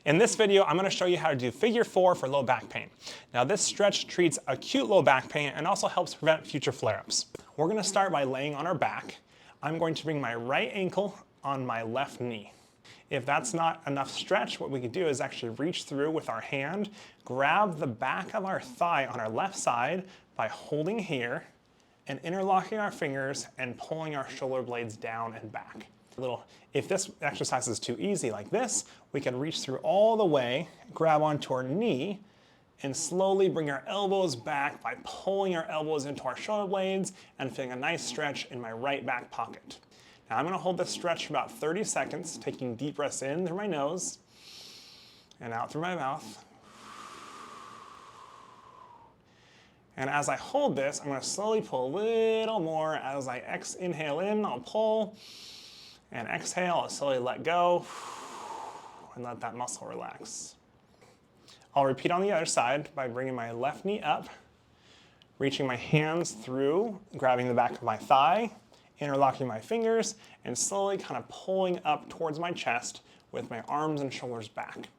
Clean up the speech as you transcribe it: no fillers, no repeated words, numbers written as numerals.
In this video, I'm going to show you how to do figure 4 for low back pain. Now this stretch treats acute low back pain and also helps prevent future flare-ups. We're going to start by laying on our back. I'm going to bring my right ankle on my left knee. If that's not enough stretch, what we can do is actually reach through with our hand, grab the back of our thigh on our left side by holding here and interlocking our fingers and pulling our shoulder blades down and back. If this exercise is too easy like this, we can reach through all the way, grab onto our knee, and slowly bring our elbows back by pulling our elbows into our shoulder blades and feeling a nice stretch in my right back pocket. Now I'm going to hold this stretch for about 30 seconds, taking deep breaths in through my nose and out through my mouth. And as I hold this, I'm going to slowly pull a little more. As I inhale in, I'll pull. And exhale, I'll slowly let go and let that muscle relax. I'll repeat on the other side by bringing my left knee up, reaching my hands through, grabbing the back of my thigh, interlocking my fingers, and slowly kind of pulling up towards my chest with my arms and shoulders back.